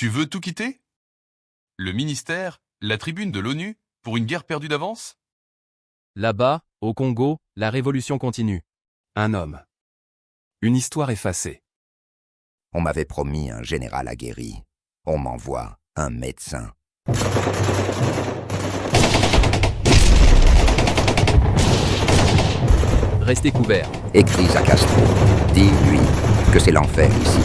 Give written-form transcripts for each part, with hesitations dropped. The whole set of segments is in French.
Tu veux tout quitter? Le ministère, la tribune de l'ONU, pour une guerre perdue d'avance? Là-bas, au Congo, la révolution continue. Un homme. Une histoire effacée. On m'avait promis un général aguerri. On m'envoie un médecin. Restez couverts. Écris à Castro. Dis-lui que c'est l'enfer ici.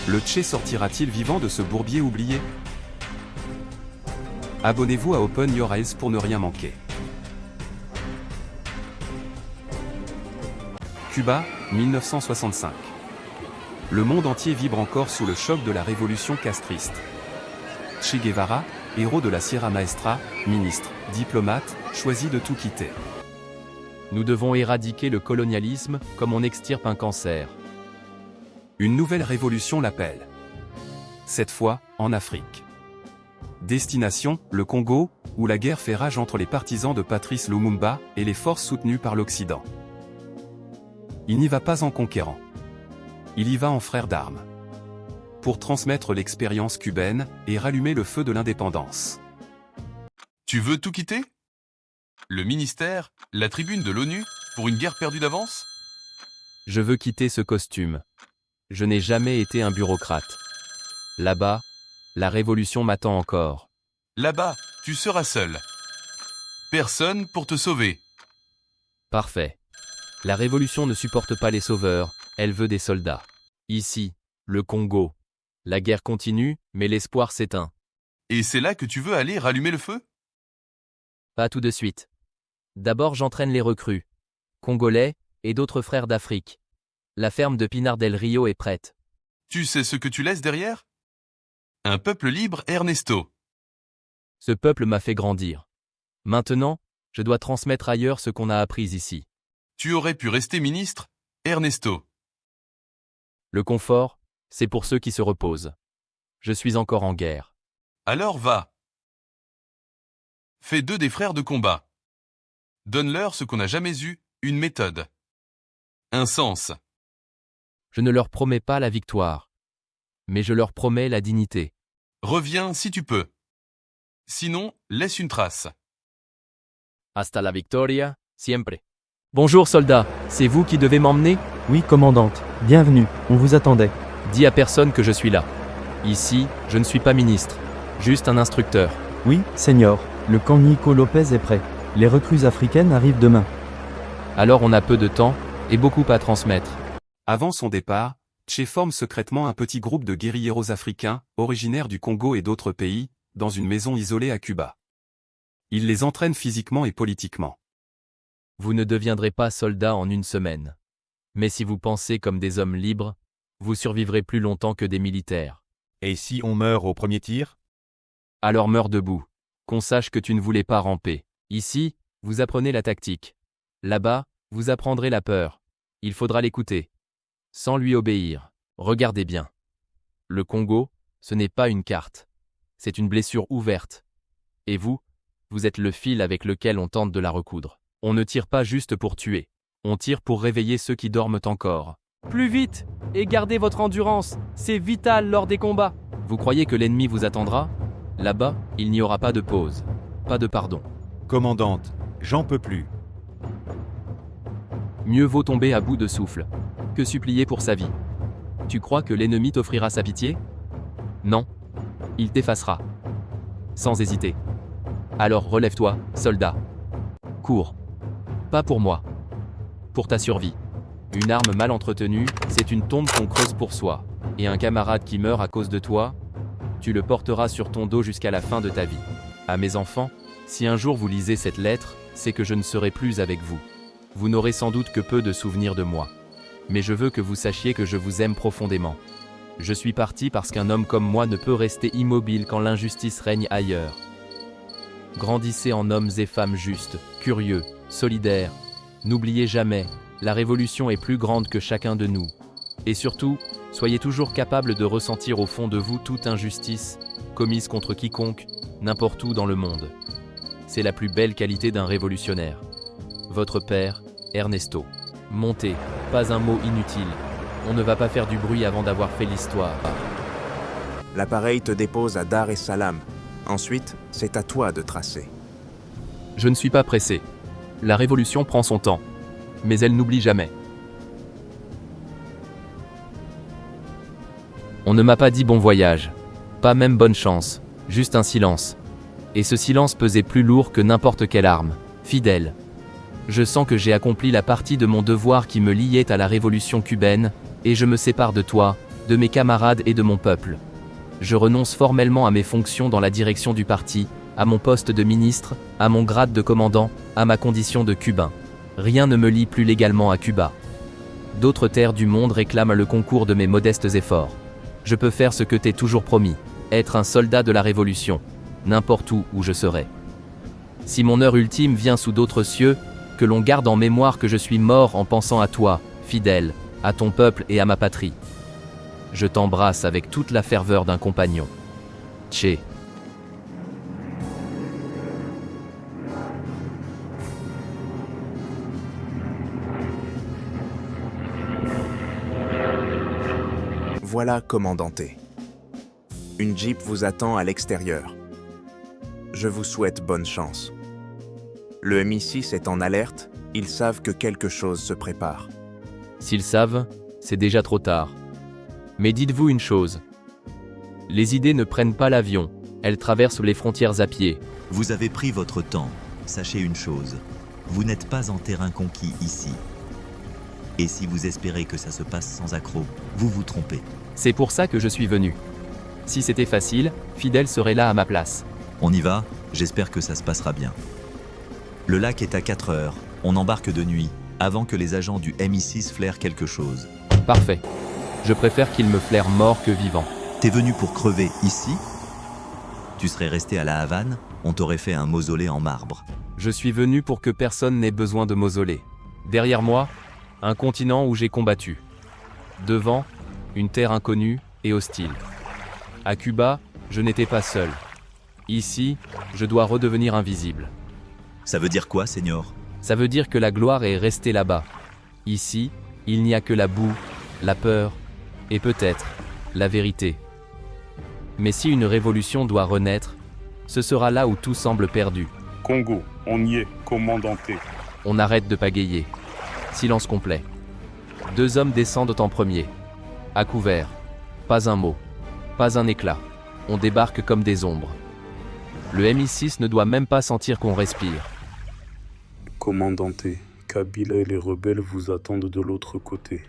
Le Tché sortira-t-il vivant de ce bourbier oublié? Abonnez-vous à Open Your Eyes pour ne rien manquer. Cuba, 1965. Le monde entier vibre encore sous le choc de la révolution castriste. Che Guevara, héros de la Sierra Maestra, ministre, diplomate, choisit de tout quitter. Nous devons éradiquer le colonialisme comme on extirpe un cancer. Une nouvelle révolution l'appelle. Cette fois, en Afrique. Destination, le Congo, où la guerre fait rage entre les partisans de Patrice Lumumba et les forces soutenues par l'Occident. Il n'y va pas en conquérant. Il y va en frère d'armes. Pour transmettre l'expérience cubaine et rallumer le feu de l'indépendance. Tu veux tout quitter? Le ministère, la tribune de l'ONU, pour une guerre perdue d'avance? Je veux quitter ce costume. Je n'ai jamais été un bureaucrate. Là-bas, la révolution m'attend encore. Là-bas, tu seras seul. Personne pour te sauver. Parfait. La révolution ne supporte pas les sauveurs, elle veut des soldats. Ici, le Congo. La guerre continue, mais l'espoir s'éteint. Et c'est là que tu veux aller rallumer le feu? Pas tout de suite. D'abord j'entraîne les recrues. Congolais, et d'autres frères d'Afrique. La ferme de Pinar del Rio est prête. Tu sais ce que tu laisses derrière? Un peuple libre, Ernesto. Ce peuple m'a fait grandir. Maintenant, je dois transmettre ailleurs ce qu'on a appris ici. Tu aurais pu rester ministre, Ernesto. Le confort, c'est pour ceux qui se reposent. Je suis encore en guerre. Alors va. Fais d'eux des frères de combat. Donne-leur ce qu'on n'a jamais eu, une méthode. Un sens. Je ne leur promets pas la victoire. Mais je leur promets la dignité. Reviens si tu peux. Sinon, laisse une trace. Hasta la victoria, siempre. Bonjour soldat, c'est vous qui devez m'emmener? Oui, commandante. Bienvenue, on vous attendait. Dis à personne que je suis là. Ici, je ne suis pas ministre. Juste un instructeur. Oui, Seigneur, le camp Nico Lopez est prêt. Les recrues africaines arrivent demain. Alors on a peu de temps, et beaucoup à transmettre. Avant son départ, Che forme secrètement un petit groupe de guérilleros africains, originaires du Congo et d'autres pays, dans une maison isolée à Cuba. Il les entraîne physiquement et politiquement. Vous ne deviendrez pas soldat en une semaine. Mais si vous pensez comme des hommes libres, vous survivrez plus longtemps que des militaires. Et si on meurt au premier tir? Alors meurs debout. Qu'on sache que tu ne voulais pas ramper. Ici, vous apprenez la tactique. Là-bas, vous apprendrez la peur. Il faudra l'écouter. Sans lui obéir. Regardez bien. Le Congo, ce n'est pas une carte. C'est une blessure ouverte. Et vous, vous êtes le fil avec lequel on tente de la recoudre. On ne tire pas juste pour tuer. On tire pour réveiller ceux qui dorment encore. Plus vite! Et gardez votre endurance, c'est vital lors des combats. Vous croyez que l'ennemi vous attendra? Là-bas, il n'y aura pas de pause. Pas de pardon. Commandante, j'en peux plus. Mieux vaut tomber à bout de souffle que supplier pour sa vie. Tu crois que l'ennemi t'offrira sa pitié? Non. Il t'effacera. Sans hésiter. Alors relève-toi, soldat. Cours. Pas pour moi. Pour ta survie. Une arme mal entretenue, c'est une tombe qu'on creuse pour soi. Et un camarade qui meurt à cause de toi, tu le porteras sur ton dos jusqu'à la fin de ta vie. À mes enfants, si un jour vous lisez cette lettre, c'est que je ne serai plus avec vous. Vous n'aurez sans doute que peu de souvenirs de moi. Mais je veux que vous sachiez que je vous aime profondément. Je suis parti parce qu'un homme comme moi ne peut rester immobile quand l'injustice règne ailleurs. Grandissez en hommes et femmes justes, curieux, solidaires. N'oubliez jamais, la révolution est plus grande que chacun de nous. Et surtout, soyez toujours capable de ressentir au fond de vous toute injustice, commise contre quiconque, n'importe où dans le monde. C'est la plus belle qualité d'un révolutionnaire. Votre père, Ernesto. Montez, pas un mot inutile. On ne va pas faire du bruit avant d'avoir fait l'histoire. L'appareil te dépose à Dar es Salaam. Ensuite, c'est à toi de tracer. Je ne suis pas pressé. La révolution prend son temps. Mais elle n'oublie jamais. On ne m'a pas dit bon voyage. Pas même bonne chance. Juste un silence. Et ce silence pesait plus lourd que n'importe quelle arme. Fidèle. Je sens que j'ai accompli la partie de mon devoir qui me liait à la révolution cubaine, et je me sépare de toi, de mes camarades et de mon peuple. Je renonce formellement à mes fonctions dans la direction du parti, à mon poste de ministre, à mon grade de commandant, à ma condition de Cubain. Rien ne me lie plus légalement à Cuba. D'autres terres du monde réclament le concours de mes modestes efforts. Je peux faire ce que t'ai toujours promis, être un soldat de la Révolution, n'importe où je serai. Si mon heure ultime vient sous d'autres cieux, que l'on garde en mémoire que je suis mort en pensant à toi, fidèle, à ton peuple et à ma patrie. Je t'embrasse avec toute la ferveur d'un compagnon. Che. Voilà, commandante. Une Jeep vous attend à l'extérieur. Je vous souhaite bonne chance. Le MI6 est en alerte, ils savent que quelque chose se prépare. S'ils savent, c'est déjà trop tard. Mais dites-vous une chose. Les idées ne prennent pas l'avion, elles traversent les frontières à pied. Vous avez pris votre temps. Sachez une chose, vous n'êtes pas en terrain conquis ici. Et si vous espérez que ça se passe sans accroc, vous vous trompez. C'est pour ça que je suis venu. Si c'était facile, Fidèle serait là à ma place. On y va, j'espère que ça se passera bien. Le lac est à 4 heures, on embarque de nuit, avant que les agents du MI6 flairent quelque chose. Parfait. Je préfère qu'il me flaire mort que vivant. T'es venu pour crever ici? Tu serais resté à la Havane, on t'aurait fait un mausolée en marbre. Je suis venu pour que personne n'ait besoin de mausolée. Derrière moi, un continent où j'ai combattu. Devant, une terre inconnue et hostile. À Cuba, je n'étais pas seul. Ici, je dois redevenir invisible. Ça veut dire quoi, Seigneur? Ça veut dire que la gloire est restée là-bas. Ici, il n'y a que la boue, la peur, et peut-être, la vérité. Mais si une révolution doit renaître, ce sera là où tout semble perdu. Congo, on y est, commandanté. On arrête de pagayer. Silence complet. 2 hommes descendent en premier. À couvert. Pas un mot. Pas un éclat. On débarque comme des ombres. Le MI6 ne doit même pas sentir qu'on respire. Commandanté, Kabila et les rebelles vous attendent de l'autre côté.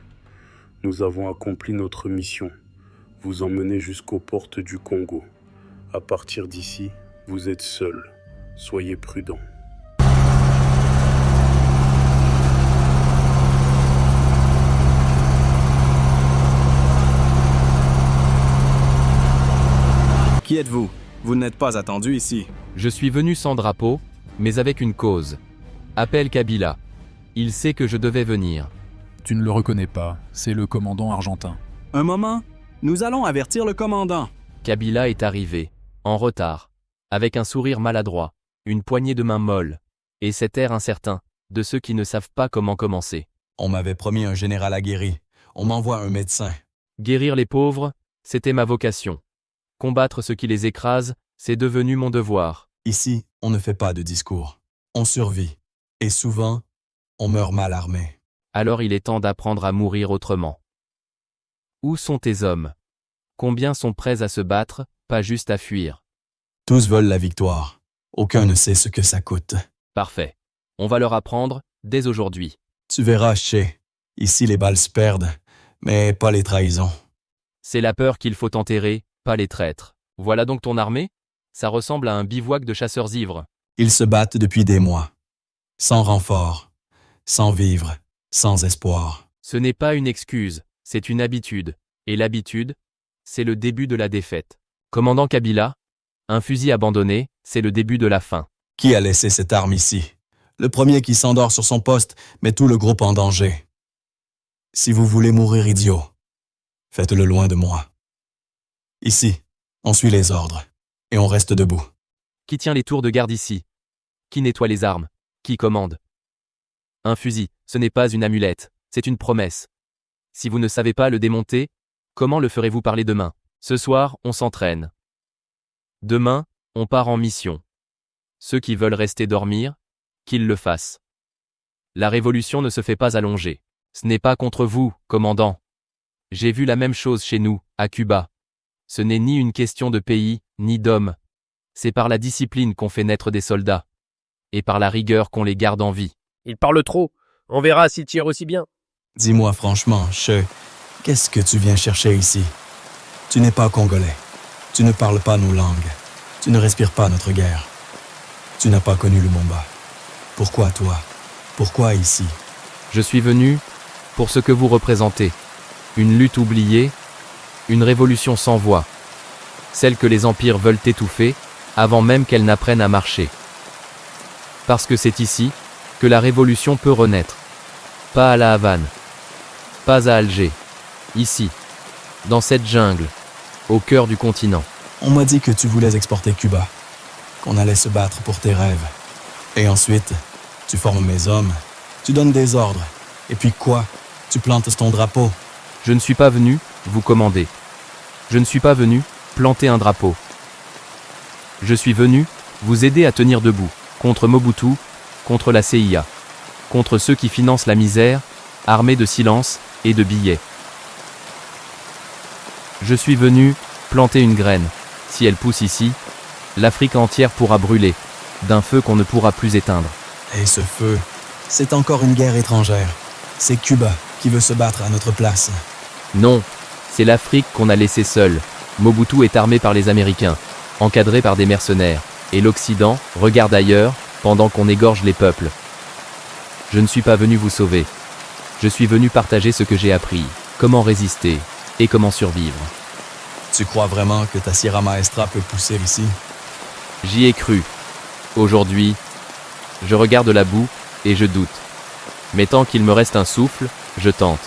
Nous avons accompli notre mission. Vous emmenez jusqu'aux portes du Congo. À partir d'ici, vous êtes seul. Soyez prudents. Qui êtes-vous? Vous n'êtes pas attendu ici. Je suis venu sans drapeau, mais avec une cause. Appelle Kabila. Il sait que je devais venir. Tu ne le reconnais pas, c'est le commandant argentin. Un moment, nous allons avertir le commandant. Kabila est arrivé, en retard, avec un sourire maladroit, une poignée de main molle, et cet air incertain, de ceux qui ne savent pas comment commencer. On m'avait promis un général aguerri. On m'envoie un médecin. Guérir les pauvres, c'était ma vocation. Combattre ceux qui les écrasent, c'est devenu mon devoir. Ici, on ne fait pas de discours. On survit. Et souvent, on meurt mal armé. Alors il est temps d'apprendre à mourir autrement. Où sont tes hommes? Combien sont prêts à se battre, pas juste à fuir? Tous veulent la victoire. Aucun ne sait ce que ça coûte. Parfait. On va leur apprendre, dès aujourd'hui. Tu verras, Che. Ici, les balles se perdent, mais pas les trahisons. C'est la peur qu'il faut enterrer, pas les traîtres. Voilà donc ton armée? Ça ressemble à un bivouac de chasseurs ivres. Ils se battent depuis des mois. Sans renfort, sans vivre, sans espoir. Ce n'est pas une excuse, c'est une habitude. Et l'habitude, c'est le début de la défaite. Commandant Kabila, un fusil abandonné, c'est le début de la fin. Qui a laissé cette arme ici? Le premier qui s'endort sur son poste met tout le groupe en danger. Si vous voulez mourir idiot, faites-le loin de moi. Ici, on suit les ordres, et on reste debout. Qui tient les tours de garde ici? Qui nettoie les armes? Qui commande? Un fusil, ce n'est pas une amulette, c'est une promesse. Si vous ne savez pas le démonter, comment le ferez-vous parler demain? Ce soir, on s'entraîne. Demain, on part en mission. Ceux qui veulent rester dormir, qu'ils le fassent. La révolution ne se fait pas allonger. Ce n'est pas contre vous, commandant. J'ai vu la même chose chez nous, à Cuba. Ce n'est ni une question de pays, ni d'hommes. C'est par la discipline qu'on fait naître des soldats. Et par la rigueur qu'on les garde en vie. Il parle trop. On verra s'il tire aussi bien. Dis-moi franchement, qu'est-ce que tu viens chercher ici? Tu n'es pas congolais. Tu ne parles pas nos langues. Tu ne respires pas notre guerre. Tu n'as pas connu Lumumba. Pourquoi toi? Pourquoi ici? Je suis venu pour ce que vous représentez. Une lutte oubliée, une révolution sans voix. Celle que les empires veulent étouffer, avant même qu'elle n'apprenne à marcher. Parce que c'est ici que la révolution peut renaître. Pas à La Havane. Pas à Alger. Ici. Dans cette jungle. Au cœur du continent. On m'a dit que tu voulais exporter Cuba. Qu'on allait se battre pour tes rêves. Et ensuite, tu formes mes hommes. Tu donnes des ordres. Et puis quoi? Tu plantes ton drapeau. Je ne suis pas venu vous commander. Je ne suis pas venu planter un drapeau. Je suis venu vous aider à tenir debout. Contre Mobutu, contre la CIA. Contre ceux qui financent la misère, armés de silence et de billets. Je suis venu planter une graine. Si elle pousse ici, l'Afrique entière pourra brûler, d'un feu qu'on ne pourra plus éteindre. Et ce feu, c'est encore une guerre étrangère. C'est Cuba qui veut se battre à notre place. Non, c'est l'Afrique qu'on a laissée seule. Mobutu est armé par les Américains, encadré par des mercenaires, et l'Occident regarde ailleurs pendant qu'on égorge les peuples. Je ne suis pas venu vous sauver. Je suis venu partager ce que j'ai appris, comment résister et comment survivre. Tu crois vraiment que ta Sierra Maestra peut pousser ici? J'y ai cru. Aujourd'hui, je regarde la boue et je doute. Mais tant qu'il me reste un souffle, je tente.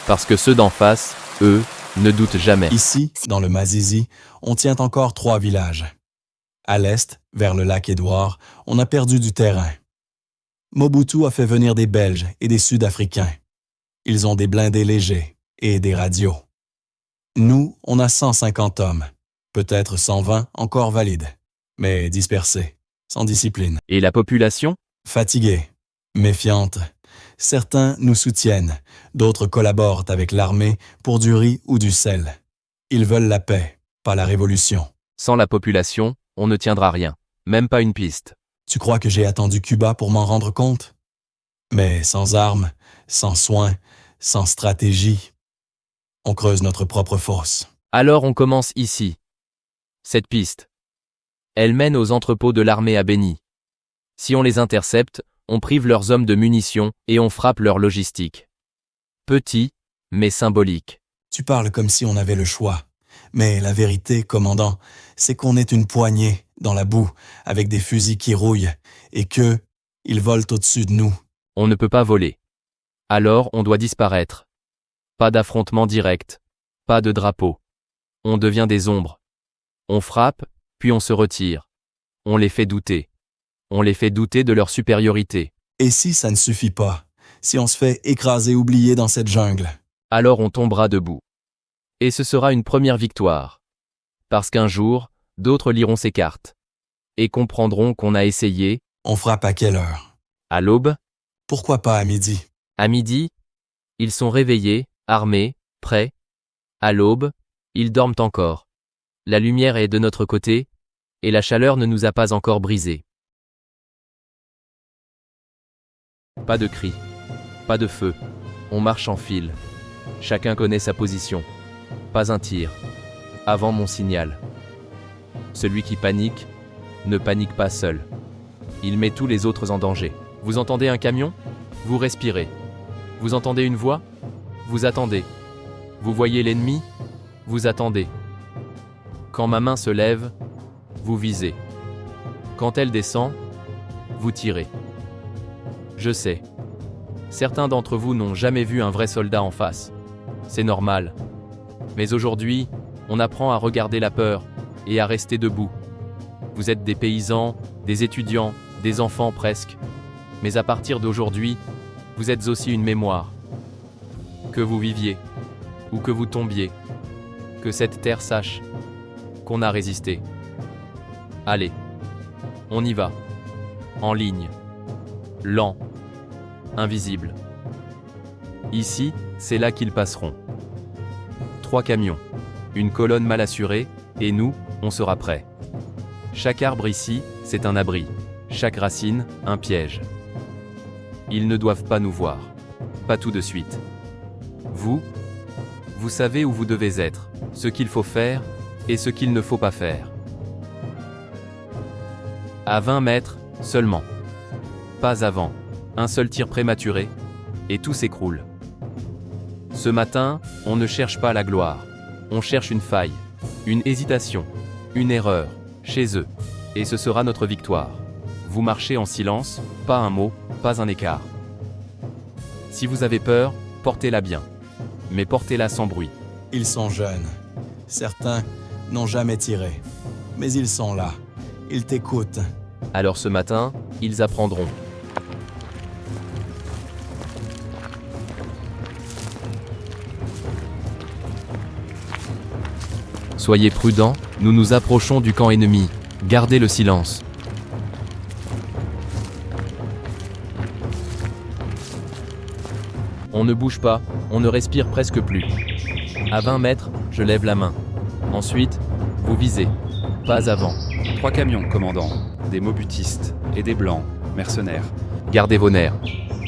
Parce que ceux d'en face, eux, ne doutent jamais. Ici, dans le Mazizi, on tient encore 3 villages. À l'est, vers le lac Édouard, on a perdu du terrain. Mobutu a fait venir des Belges et des Sud-Africains. Ils ont des blindés légers et des radios. Nous, on a 150 hommes, peut-être 120 encore valides, mais dispersés, sans discipline. Et la population? Fatiguée, méfiante. Certains nous soutiennent, d'autres collaborent avec l'armée pour du riz ou du sel. Ils veulent la paix, pas la révolution. Sans la population, on ne tiendra rien, même pas une piste. Tu crois que j'ai attendu Cuba pour m'en rendre compte? Mais sans armes, sans soins, sans stratégie, on creuse notre propre fosse. Alors on commence ici. Cette piste. Elle mène aux entrepôts de l'armée à Beni. Si on les intercepte, on prive leurs hommes de munitions et on frappe leur logistique. Petit, mais symbolique. Tu parles comme si on avait le choix. Mais la vérité, commandant, c'est qu'on est une poignée dans la boue, avec des fusils qui rouillent, et que ils volent au-dessus de nous. On ne peut pas voler. Alors on doit disparaître. Pas d'affrontement direct. Pas de drapeau. On devient des ombres. On frappe, puis on se retire. On les fait douter. On les fait douter de leur supériorité. Et si ça ne suffit pas? Si on se fait écraser, oublier dans cette jungle? Alors on tombera debout. Et ce sera une première victoire. Parce qu'un jour, d'autres liront ces cartes. Et comprendront qu'on a essayé. On frappe à quelle heure? À l'aube? Pourquoi pas à midi? À midi, ils sont réveillés, armés, prêts. À l'aube, ils dorment encore. La lumière est de notre côté, et la chaleur ne nous a pas encore brisés. Pas de cris, pas de feu. On marche en file. Chacun connaît sa position. Pas un tir. Avant mon signal. Celui qui panique, ne panique pas seul. Il met tous les autres en danger. Vous entendez un camion? Vous respirez. Vous entendez une voix? Vous attendez. Vous voyez l'ennemi? Vous attendez. Quand ma main se lève, vous visez. Quand elle descend, vous tirez. Je sais. Certains d'entre vous n'ont jamais vu un vrai soldat en face. C'est normal. Mais aujourd'hui, on apprend à regarder la peur et à rester debout. Vous êtes des paysans, des étudiants, des enfants presque. Mais à partir d'aujourd'hui, vous êtes aussi une mémoire. Que vous viviez, ou que vous tombiez, que cette terre sache qu'on a résisté. Allez, on y va. En ligne. Lent. Invisible. Ici, c'est là qu'ils passeront. 3 camions. Une colonne mal assurée, et nous, on sera prêts. Chaque arbre ici, c'est un abri. Chaque racine, un piège. Ils ne doivent pas nous voir. Pas tout de suite. Vous savez où vous devez être, ce qu'il faut faire, et ce qu'il ne faut pas faire. À 20 mètres, seulement. Pas avant. Un seul tir prématuré, et tout s'écroule. Ce matin, on ne cherche pas la gloire. On cherche une faille, une hésitation, une erreur, chez eux. Et ce sera notre victoire. Vous marchez en silence, pas un mot, pas un écart. Si vous avez peur, portez-la bien. Mais portez-la sans bruit. Ils sont jeunes. Certains n'ont jamais tiré. Mais ils sont là. Ils t'écoutent. Alors ce matin, ils apprendront. Soyez prudents, nous nous approchons du camp ennemi. Gardez le silence. On ne bouge pas, on ne respire presque plus. À 20 mètres, je lève la main. Ensuite, vous visez. Pas avant. 3 camions, commandant. Des mobutistes et des blancs, mercenaires. Gardez vos nerfs.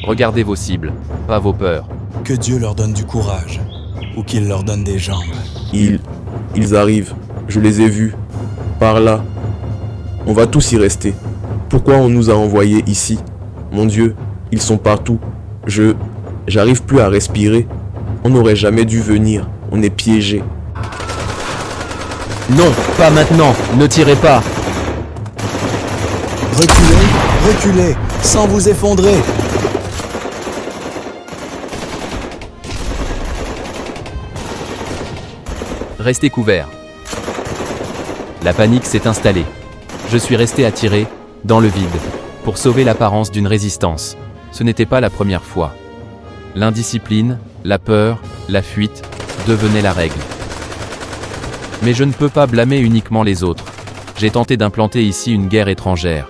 Regardez vos cibles, pas vos peurs. Que Dieu leur donne du courage. Ou qu'il leur donne des jambes. Ils arrivent. Je les ai vus. Par là. On va tous y rester. Pourquoi on nous a envoyés ici? Mon Dieu, ils sont partout. J'arrive plus à respirer. On n'aurait jamais dû venir. On est piégés. Non, pas maintenant. Ne tirez pas. Reculez, reculez, sans vous effondrer. Restez couverts. La panique s'est installée. Je suis resté à tirer, dans le vide, pour sauver l'apparence d'une résistance. Ce n'était pas la première fois. L'indiscipline, la peur, la fuite, devenaient la règle. Mais je ne peux pas blâmer uniquement les autres. J'ai tenté d'implanter ici une guerre étrangère.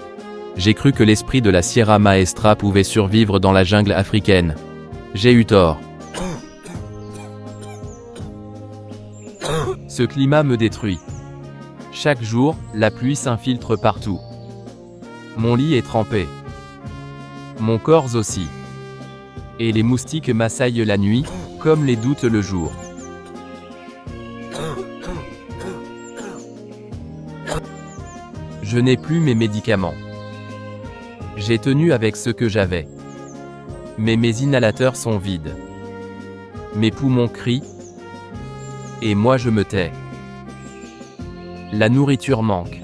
J'ai cru que l'esprit de la Sierra Maestra pouvait survivre dans la jungle africaine. J'ai eu tort. Ce climat me détruit. Chaque jour, la pluie s'infiltre partout. Mon lit est trempé. Mon corps aussi. Et les moustiques m'assaillent la nuit, comme les doutes le jour. Je n'ai plus mes médicaments. J'ai tenu avec ce que j'avais. Mais mes inhalateurs sont vides. Mes poumons crient. Et moi je me tais. La nourriture manque.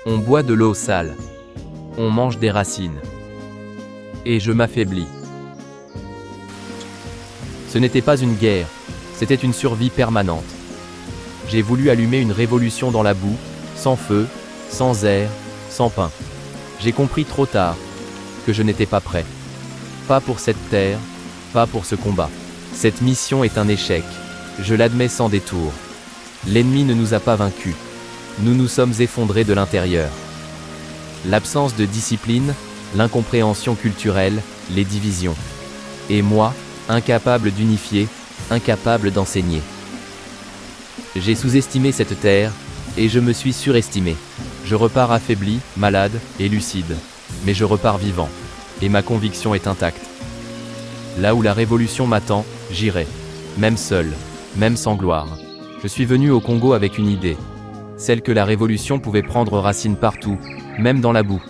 On boit de l'eau sale. On mange des racines. Et je m'affaiblis. Ce n'était pas une guerre, c'était une survie permanente. J'ai voulu allumer une révolution dans la boue, sans feu, sans air, sans pain. J'ai compris trop tard que je n'étais pas prêt. Pas pour cette terre, pas pour ce combat. Cette mission est un échec, je l'admets sans détour. L'ennemi ne nous a pas vaincus. Nous nous sommes effondrés de l'intérieur. L'absence de discipline, l'incompréhension culturelle, les divisions. Et moi, incapable d'unifier, incapable d'enseigner. J'ai sous-estimé cette terre, et je me suis surestimé. Je repars affaibli, malade et lucide. Mais je repars vivant. Et ma conviction est intacte. Là où la révolution m'attend, j'irai. Même seul, même sans gloire. Je suis venu au Congo avec une idée. Celle que la révolution pouvait prendre racine partout, même dans la boue.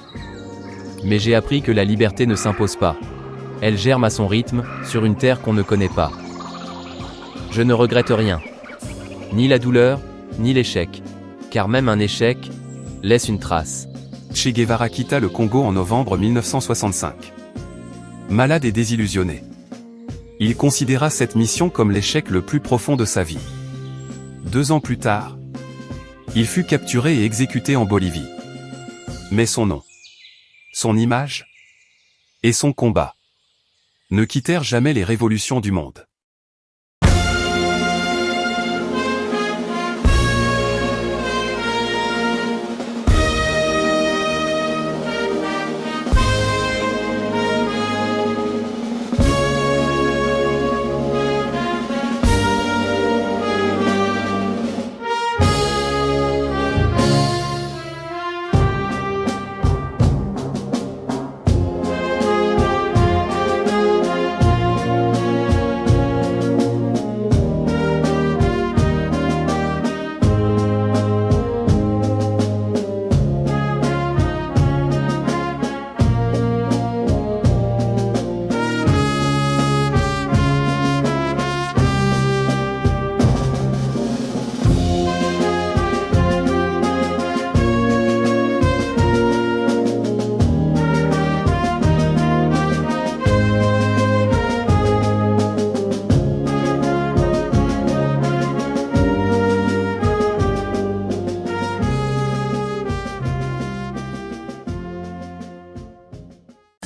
Mais j'ai appris que la liberté ne s'impose pas. Elle germe à son rythme, sur une terre qu'on ne connaît pas. Je ne regrette rien. Ni la douleur, ni l'échec. Car même un échec laisse une trace. Che Guevara quitta le Congo en novembre 1965. Malade et désillusionné. Il considéra cette mission comme l'échec le plus profond de sa vie. 2 ans plus tard, il fut capturé et exécuté en Bolivie. Mais son nom, son image et son combat ne quittèrent jamais les révolutions du monde.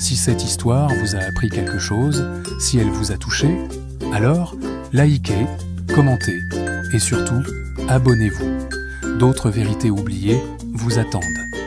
Si cette histoire vous a appris quelque chose, si elle vous a touché, alors likez, commentez et surtout, abonnez-vous. D'autres vérités oubliées vous attendent.